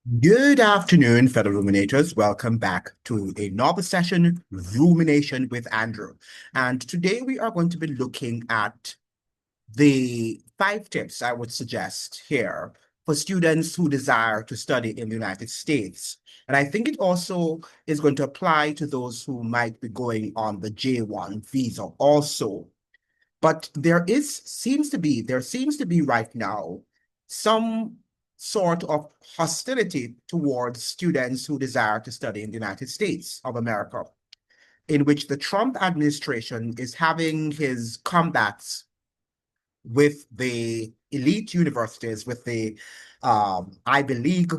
Good afternoon, fellow ruminators. Welcome back to another session, Rumination with Andrew. And today we are going to be looking at the 5 tips I would suggest here for students who desire to study in the United States. And I think it also is going to apply to those who might be going on the J1 visa also. But there seems to be right now some sort of hostility towards students who desire to study in the United States of America, in which the Trump administration is having his combats with the elite universities, with the Ivy League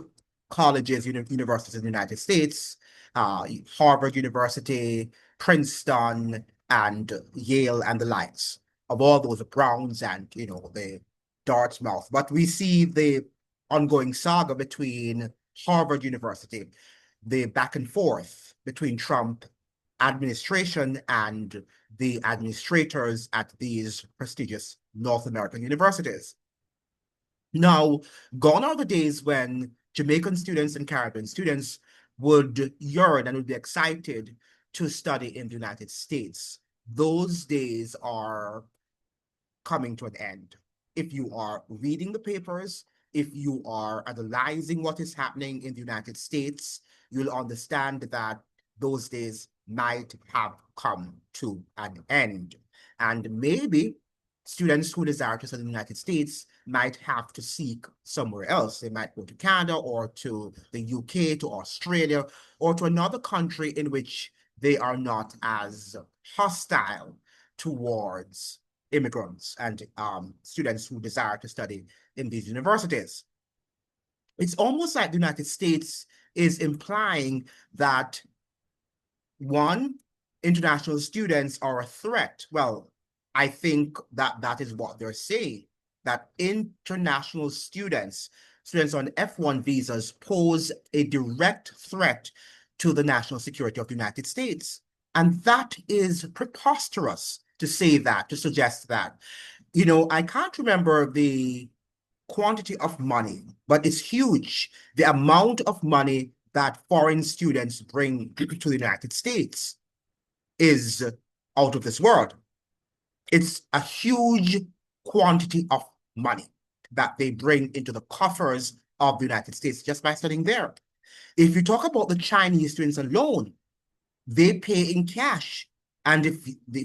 colleges, universities in the United States, Harvard University, Princeton, and Yale, and the likes of all those Browns and the Dartmouth. But we see the ongoing saga between Harvard University, the back and forth between Trump administration and the administrators at these prestigious North American universities. Now, gone are the days when Jamaican students and Caribbean students would yearn and would be excited to study in the United States. Those days are coming to an end. If you are reading the papers, if you are analyzing what is happening in the United States, you'll understand that those days might have come to an end. And maybe students who desire to study in the United States might have to seek somewhere else. They might go to Canada or to the UK, to Australia, or to another country in which they are not as hostile towards immigrants and students who desire to study in these universities. It's almost like the United States is implying that, one, international students are a threat. Well, I think that that is what they're saying, that international students on F1 visas pose a direct threat to the national security of the United States. And that is preposterous to say that, to suggest that. I can't remember the quantity of money, but it's huge. The amount of money that foreign students bring to the United States is out of this world. It's a huge quantity of money that they bring into the coffers of the United States just by studying there. If you talk about the Chinese students alone, they pay in cash. And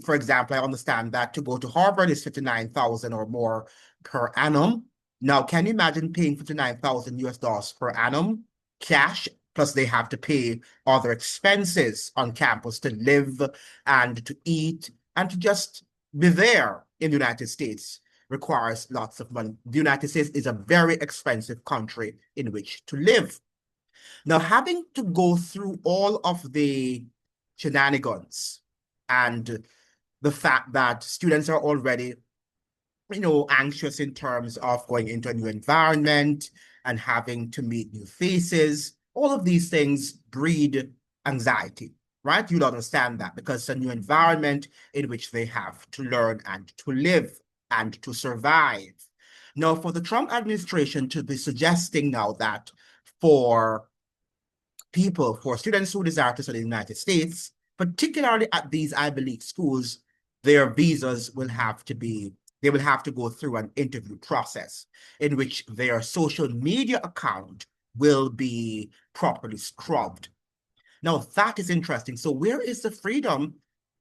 for example, I understand that to go to Harvard is 59,000 or more per annum. Now, can you imagine paying 59,000 US dollars per annum cash? Plus, they have to pay other expenses on campus to live and to eat and to just be there in the United States requires lots of money. The United States is a very expensive country in which to live. Now, having to go through all of the shenanigans and the fact that students are already, anxious in terms of going into a new environment and having to meet new faces, all of these things breed anxiety, right? You'll understand that because it's a new environment in which they have to learn and to live and to survive. Now, for the Trump administration to be suggesting now that for for students who desire to study in the United States, particularly at these Ivy League schools, their visas will have to be, they will have to go through an interview process in which their social media account will be properly scrubbed. Now, that is interesting. So where is the freedom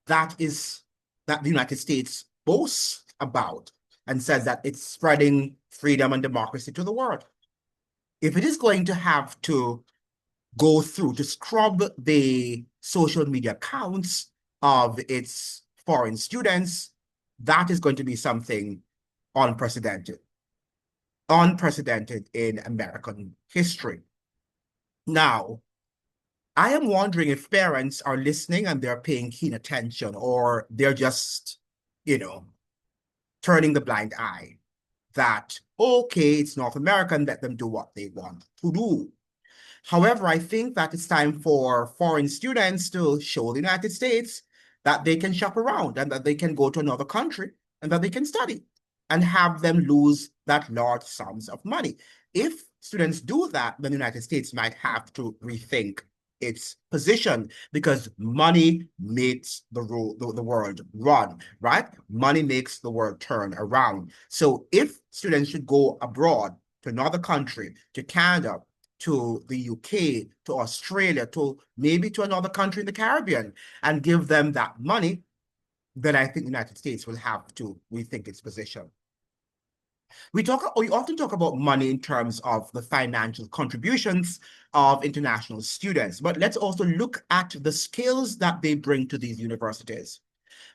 that the United States boasts about and says that it's spreading freedom and democracy to the world? If it is going to have to go through to scrub the social media accounts of its foreign students, that is going to be something unprecedented, unprecedented in American history. Now, I am wondering if parents are listening and they're paying keen attention, or they're just, turning the blind eye that, okay, it's North America and let them do what they want to do. However, I think that it's time for foreign students to show the United States that they can shop around and that they can go to another country and that they can study and have them lose that large sums of money. If students do that, then the United States might have to rethink its position because money makes the world run, right? Money makes the world turn around. So if students should go abroad to another country, to Canada, to the UK, to Australia, to maybe to another country in the Caribbean, and give them that money, then I think the United States will have to rethink its position. We often talk about money in terms of the financial contributions of international students, but let's also look at the skills that they bring to these universities.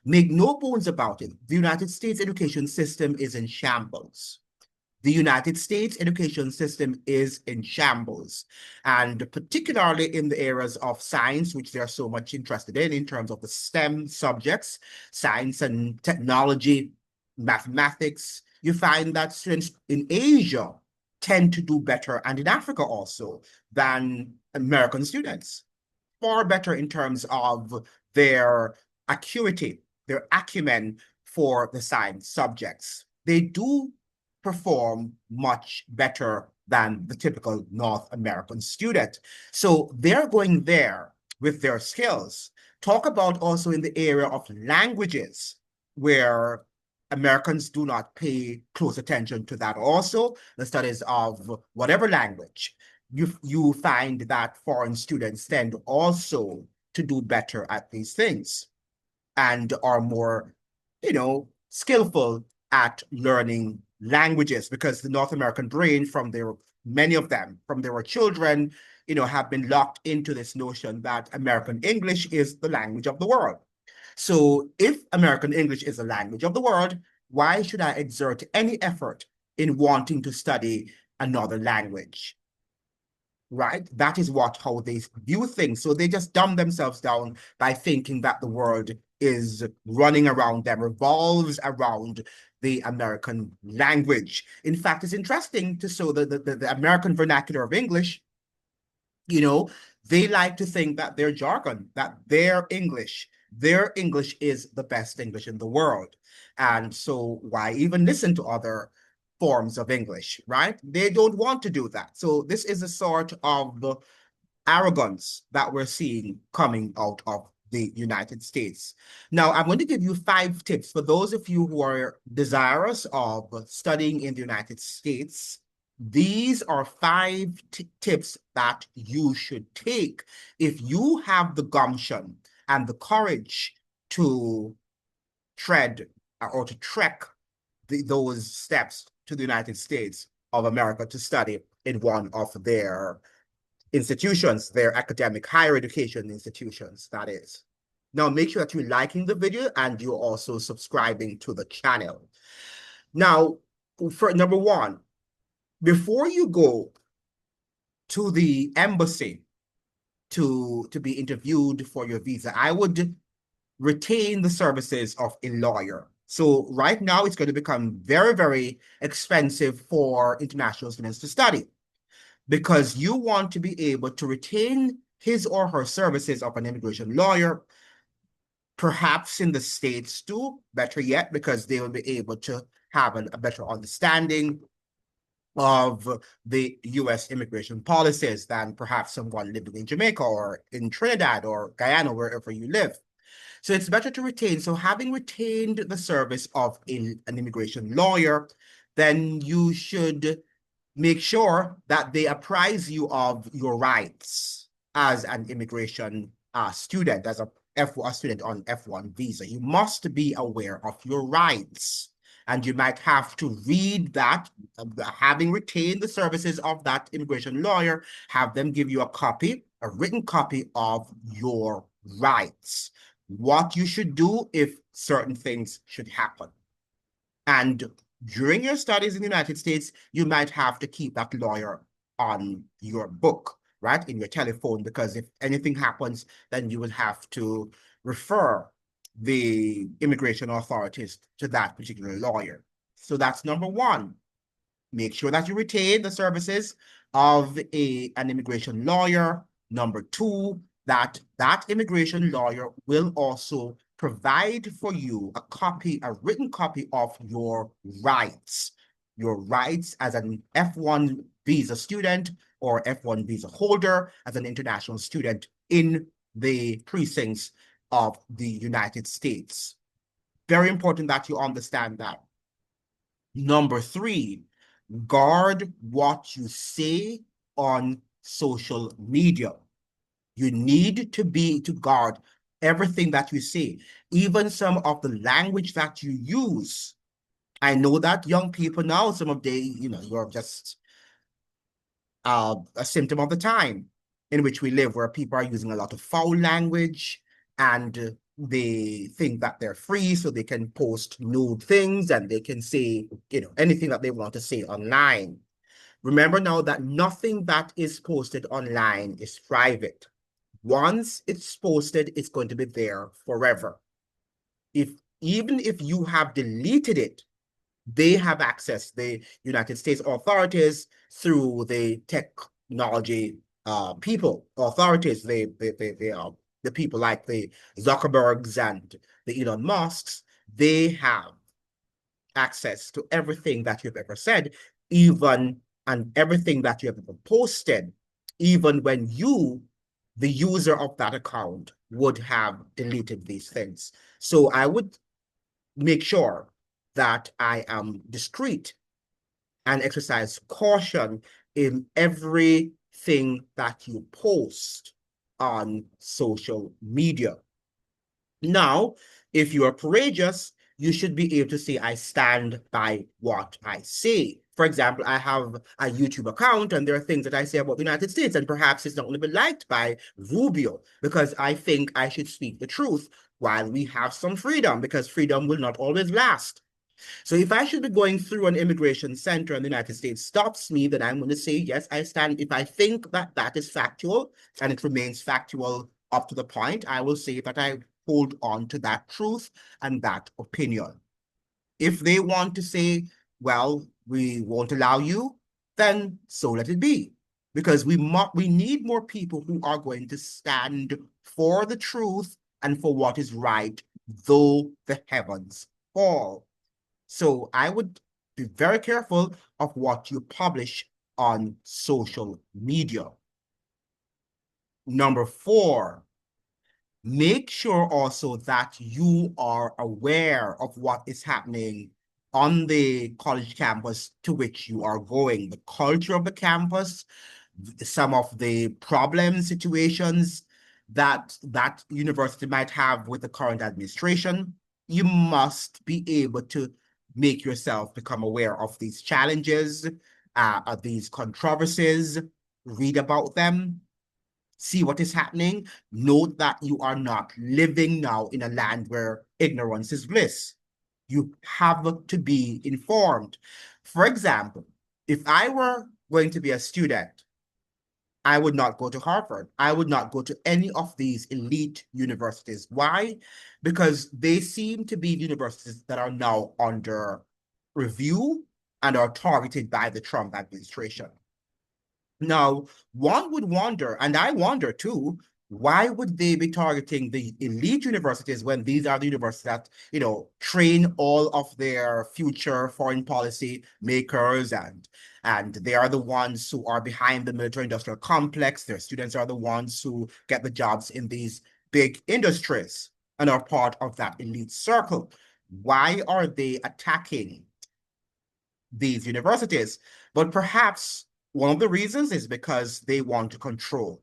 Make no bones about it, the United States education system is in shambles. The United States education system is in shambles, and particularly in the areas of science, which they're so much interested in terms of the STEM subjects, science and technology, mathematics. You find that students in Asia tend to do better, and in Africa also, than American students. Far better in terms of their acuity, their acumen for the science subjects. They do perform much better than the typical North American student. So they're going there with their skills. Talk about also in the area of languages, where Americans do not pay close attention to that. Also, the studies of whatever language, you find that foreign students tend also to do better at these things and are more, skillful at learning languages, because the North American brain, many of them, from they were children, have been locked into this notion that American English is the language of the world. So if American English is the language of the world, why should I exert any effort in wanting to study another language? Right? That is how they view things. So they just dumb themselves down by thinking that the world is running around them, revolves around the American language. In fact, it's interesting to show the American vernacular of English, they like to think that their jargon, that their English is the best English in the world. And so why even listen to other forms of English, right? They don't want to do that. So this is a sort of arrogance that we're seeing coming out of the United States. Now, I'm going to give you 5 tips for those of you who are desirous of studying in the United States. These are 5 tips that you should take if you have the gumption and the courage to tread or to trek those steps to the United States of America to study in one of their institutions, their academic higher education institutions, that is. Now, make sure that you're liking the video and you're also subscribing to the channel. Now, for number 1, before you go to the embassy to be interviewed for your visa, I would retain the services of a lawyer. So right now, it's going to become very, very expensive for international students to study, because you want to be able to retain his or her services of an immigration lawyer, perhaps in the States too, better yet, because they will be able to have a better understanding of the US immigration policies than perhaps someone living in Jamaica or in Trinidad or Guyana, wherever you live. So it's better to retain. So having retained the service of an immigration lawyer, then you should make sure that they apprise you of your rights as an immigration student, as a student on F1 visa. You must be aware of your rights. And you might have to read that, having retained the services of that immigration lawyer, have them give you a written copy of your rights, what you should do if certain things should happen. And during your studies in the United States, you might have to keep that lawyer on your book, right, in your telephone, because if anything happens, then you will have to refer the immigration authorities to that particular lawyer. So that's number 1. Make sure that you retain the services of an immigration lawyer. Number 2, that immigration lawyer will also provide for you a written copy of your rights as an F1 visa student or F1 visa holder, as an international student in the precincts of the United States. Very important that you understand that. Number three, guard what you say on social media. You need to guard everything that you say, even some of the language that you use. I know that young people now, some of you're just a symptom of the time in which we live, where people are using a lot of foul language, and they think that they're free, so they can post nude things and they can say, anything that they want to say online. Remember now that nothing that is posted online is private. Once it's posted, it's going to be there forever. Even if you have deleted it, they have access, the United States authorities, through the technology authorities, they are the people like the Zuckerbergs and the Elon Musks. They have access to everything that you've ever said, even and everything that you have ever posted, even when you, the user of that account, would have deleted these things. So I would make sure that I am discreet and exercise caution in everything that you post on social media. Now, if you are courageous, you should be able to say, I stand by what I say. For example, I have a YouTube account, and there are things that I say about the United States, and perhaps it's not going to be liked by Rubio, because I think I should speak the truth while we have some freedom, because freedom will not always last. So if I should be going through an immigration center and the United States stops me, then I'm going to say, yes, I stand. If I think that that is factual and it remains factual up to the point, I will say that I hold on to that truth and that opinion. If they want to say, well, we won't allow you, then so let it be. Because we need more people who are going to stand for the truth and for what is right, though the heavens fall. So I would be very careful of what you publish on social media. Number four, make sure also that you are aware of what is happening on the college campus to which you are going, the culture of the campus, some of the problem situations that that university might have with the current administration. You must be able to make yourself become aware of these challenges, of these controversies, read about them, see what is happening. Note that you are not living now in a land where ignorance is bliss. You have to be informed. For example, if I were going to be a student, I would not go to Harvard. I would not go to any of these elite universities. Why? Because they seem to be universities that are now under review and are targeted by the Trump administration. Now, one would wonder, and I wonder too, why would they be targeting the elite universities when these are the universities that, train all of their future foreign policy makers, and they are the ones who are behind the military industrial complex. Their students are the ones who get the jobs in these big industries and are part of that elite circle. Why are they attacking these universities? But perhaps one of the reasons is because they want to control.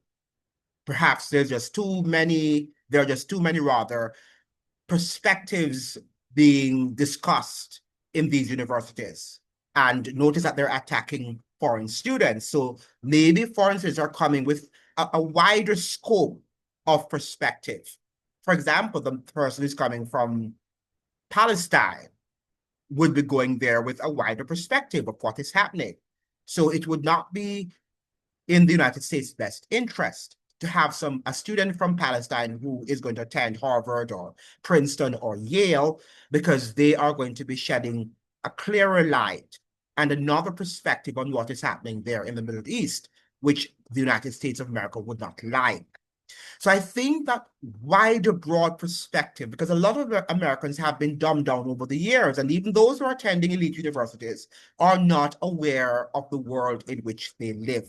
Perhaps there are just too many rather perspectives being discussed in these universities. And notice that they're attacking foreign students. So maybe foreign students are coming with a wider scope of perspective. For example, the person who's coming from Palestine would be going there with a wider perspective of what is happening. So it would not be in the United States' best interest to have a student from Palestine who is going to attend Harvard or Princeton or Yale, because they are going to be shedding a clearer light and another perspective on what is happening there in the Middle East, which the United States of America would not like. So I think that wider, broad perspective, because a lot of Americans have been dumbed down over the years, and even those who are attending elite universities are not aware of the world in which they live.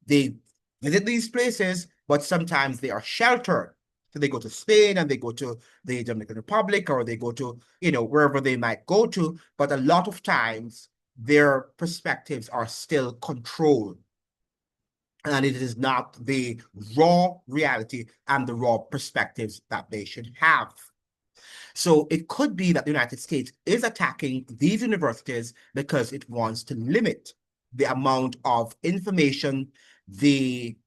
They visit these places, but sometimes they are sheltered. So they go to Spain and they go to the Dominican Republic, or they go to, wherever they might go to, but a lot of times their perspectives are still controlled, and it is not the raw reality and the raw perspectives that they should have. So it could be that the United States is attacking these universities because it wants to limit the amount of information, the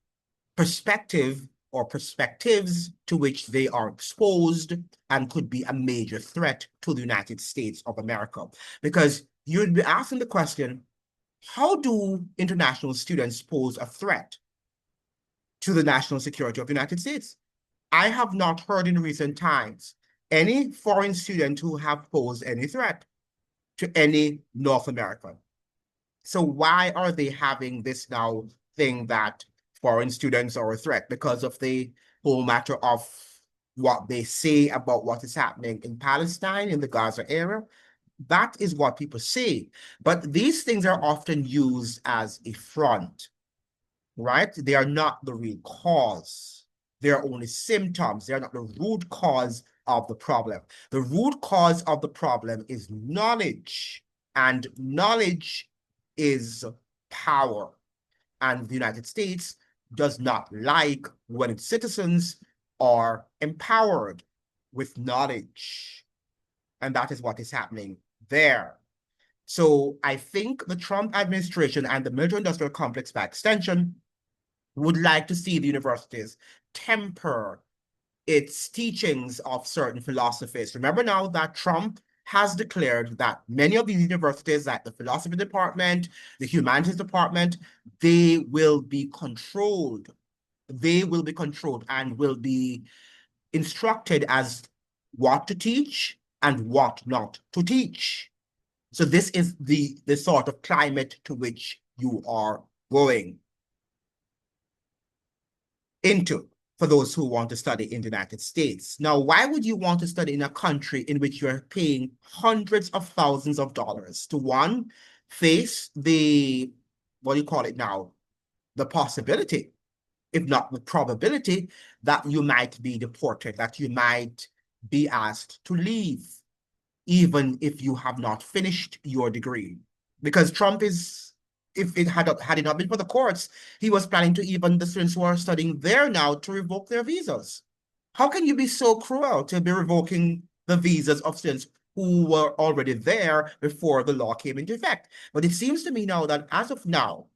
perspective or perspectives to which they are exposed, and could be a major threat to the United States of America. Because you'd be asking the question, how do international students pose a threat to the national security of the United States? I have not heard in recent times any foreign student who have posed any threat to any North American. So why are they having this now thing that foreign students are a threat? Because of the whole matter of what they say about what is happening in Palestine, in the Gaza area. That is what people say. But these things are often used as a front, right? They are not the real cause. They are only symptoms. They are not the root cause of the problem. The root cause of the problem is knowledge, and knowledge is power. And the United States does not like when its citizens are empowered with knowledge. And that is what is happening there. So I think the Trump administration and the military industrial complex by extension would like to see the universities temper its teachings of certain philosophies. Remember now that Trump has declared that many of these universities, like the philosophy department, the humanities department, they will be controlled. They will be controlled and will be instructed as what to teach and what not to teach. So this is the sort of climate to which you are going into for those who want to study in the United States. Now, why would you want to study in a country in which you're paying hundreds of thousands of dollars to, one, face the, what do you call it now, the possibility, if not the probability, that you might be deported, that you might be asked to leave, even if you have not finished your degree? Because Trump is, if it had it not been for the courts, he was planning to even the students who are studying there now to revoke their visas. How can you be so cruel to be revoking the visas of students who were already there before the law came into effect? But it seems to me now that as of now,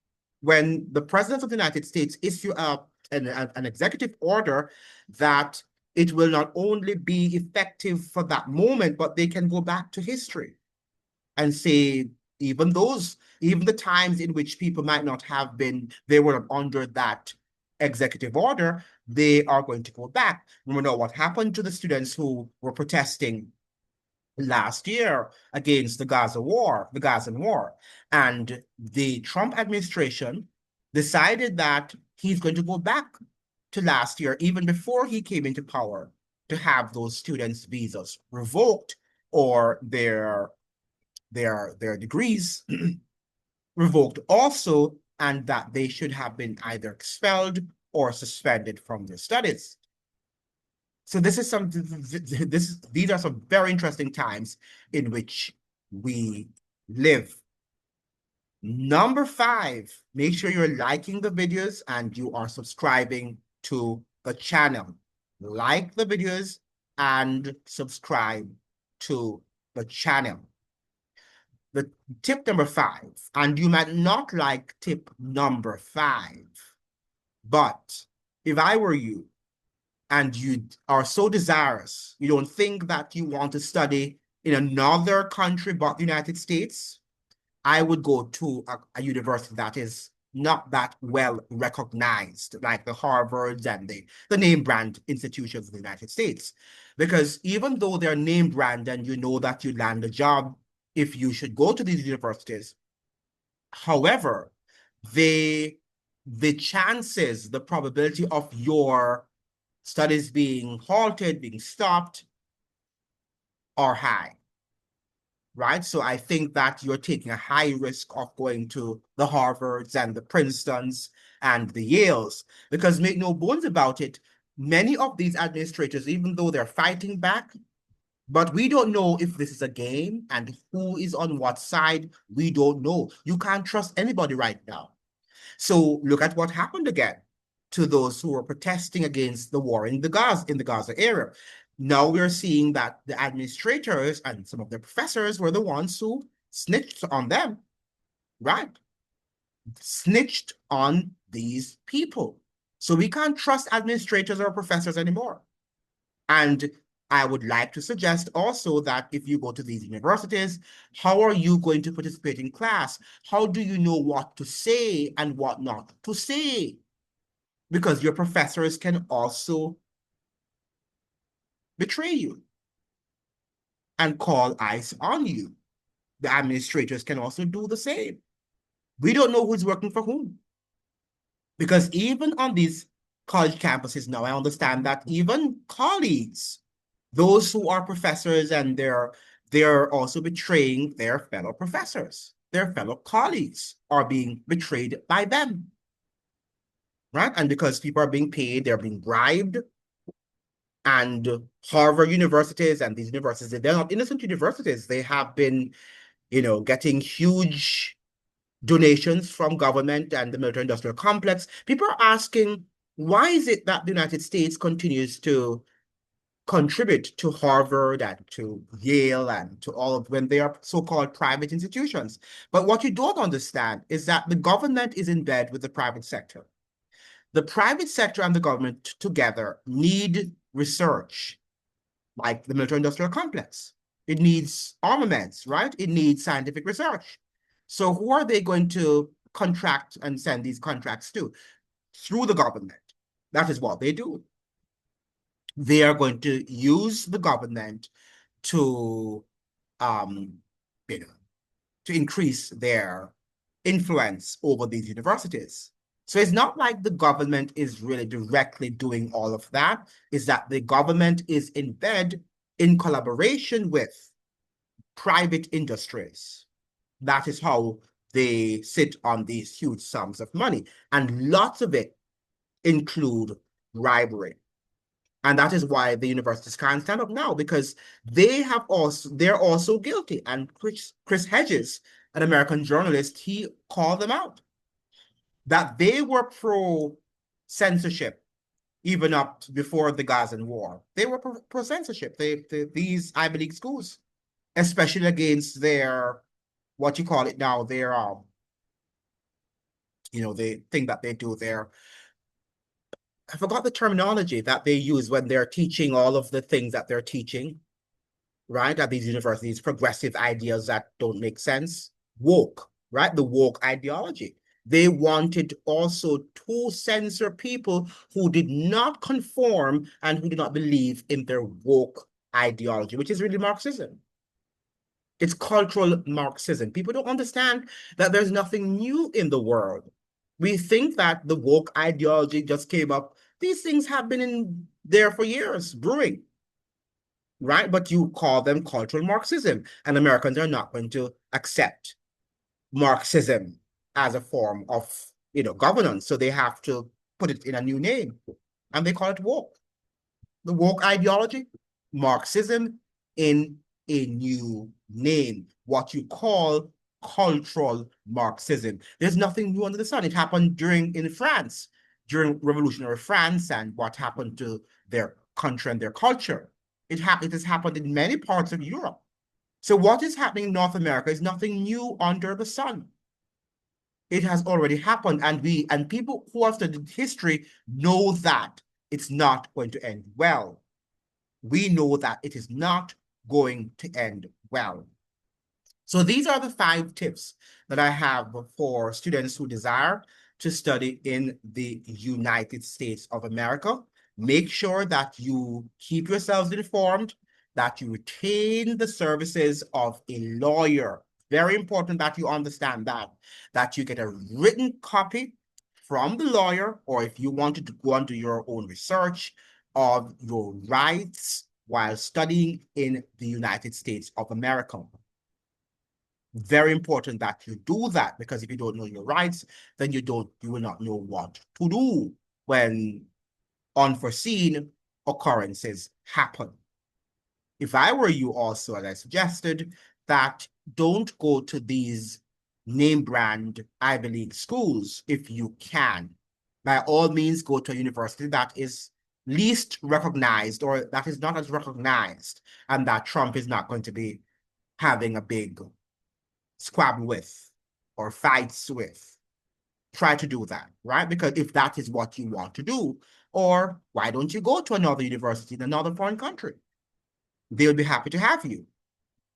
when the President of the United States issue an executive order, that it will not only be effective for that moment, but they can go back to history and say, even the times in which people might not have been, they were not under that executive order, they are going to go back. Remember now what happened to the students who were protesting last year against the Gazan war. And the Trump administration decided that he's going to go back to last year, even before he came into power, to have those students' visas revoked, or their degrees revoked also, and that they should have been either expelled or suspended from their studies. So these are some very interesting times in which we live. Number 5, make sure you're liking the videos and you are subscribing to the channel. Like the videos and subscribe to the channel. The tip number 5, and you might not like tip number 5, but if I were you, and you are so desirous, you don't think that you want to study in another country but the United States, I would go to a university that is not that well recognized, like the Harvards and the name brand institutions of the United States. Because even though they're name brand and you know that you land a job if you should go to these universities, however, the chances, the probability of your studies being halted, being stopped, are high, right? So I think that you're taking a high risk of going to the Harvards and the Princetons and the Yales, because make no bones about it, many of these administrators, even though they're fighting back, but we don't know if this is a game and who is on what side. We don't know. You can't trust anybody right now. So look at what happened again to those who were protesting against the war in the Gaza area. Now we're seeing that the administrators and some of the professors were the ones who snitched on them, right? Snitched on these people. So we can't trust administrators or professors anymore. And I would like to suggest also that if you go to these universities, how are you going to participate in class? How do you know what to say and what not to say? Because your professors can also betray you and call ICE on you. The administrators can also do the same. We don't know who's working for whom. Because even on these college campuses now, I understand that even colleagues, those who are professors and they're also betraying their fellow professors, their fellow colleagues are being betrayed by them, right? And because people are being paid, they're being bribed. And Harvard universities and these universities, they're not innocent universities. They have been, getting huge donations from government and the military industrial complex. People are asking, why is it that the United States continues to contribute to Harvard and to Yale and to all of when they are so-called private institutions? But what you don't understand is that the government is in bed with the private sector. The private sector and the government together need research, like the military industrial complex. It needs armaments, right? It needs scientific research. So who are they going to contract and send these contracts to? Through the government. That is what they do. They are going to use the government to, um, you know, to increase their influence over these universities. So it's not like the government is really directly doing all of that. It's that the government is in bed in collaboration with private industries. That is how they sit on these huge sums of money. And lots of it include bribery. And that is why the universities can't stand up now, because they're also guilty. And Chris Hedges, an American journalist, he called them out that they were pro censorship even up before the Gazan war. They were pro censorship. These Ivy League schools, especially against their, what you call it now, their the thing that they do there. I forgot the terminology that they use when they're teaching all of the things that they're teaching, right? At these universities, progressive ideas that don't make sense. Woke, right? The woke ideology. They wanted also to censor people who did not conform and who did not believe in their woke ideology, which is really Marxism. It's cultural Marxism. People don't understand that there's nothing new in the world. We think that the woke ideology just came up. These things have been in there for years, brewing, right? But you call them cultural Marxism, and Americans are not going to accept Marxism as a form of, governance. So they have to put it in a new name, and they call it woke. The woke ideology, Marxism in a new name, what you call cultural Marxism. There's nothing new under the sun. It happened in France, during revolutionary France, and what happened to their country and their culture. It has happened in many parts of Europe. So what is happening in North America is nothing new under the sun. It has already happened, and people who have studied history know that it's not going to end well. We know that it is not going to end well. So these are the 5 tips that I have for students who desire to study in the United States of America. Make sure that you keep yourselves informed, that you retain the services of a lawyer. Very important that you understand that you get a written copy from the lawyer, or if you wanted to go on to your own research, of your rights while studying in the United States of America. Very important that you do that, because if you don't know your rights, then you will not know what to do when unforeseen occurrences happen. If I were you also, as I suggested, that don't go to these name brand Ivy League schools if you can. By all means, go to a university that is least recognized or that is not as recognized, and that Trump is not going to be having a big squabble with or fights with. Try to do that, right? Because if that is what you want to do, or why don't you go to another university in another foreign country? They'll be happy to have you,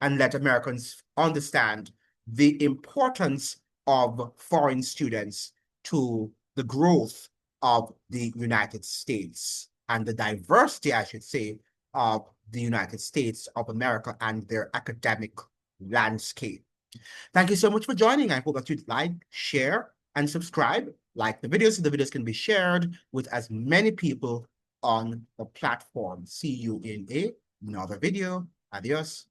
and let Americans understand the importance of foreign students to the growth of the United States and the diversity, I should say, of the United States of America and their academic landscape. Thank you so much for joining. I hope that you'd like, share, and subscribe. Like the videos so the videos can be shared with as many people on the platform. See you in another video. Adios.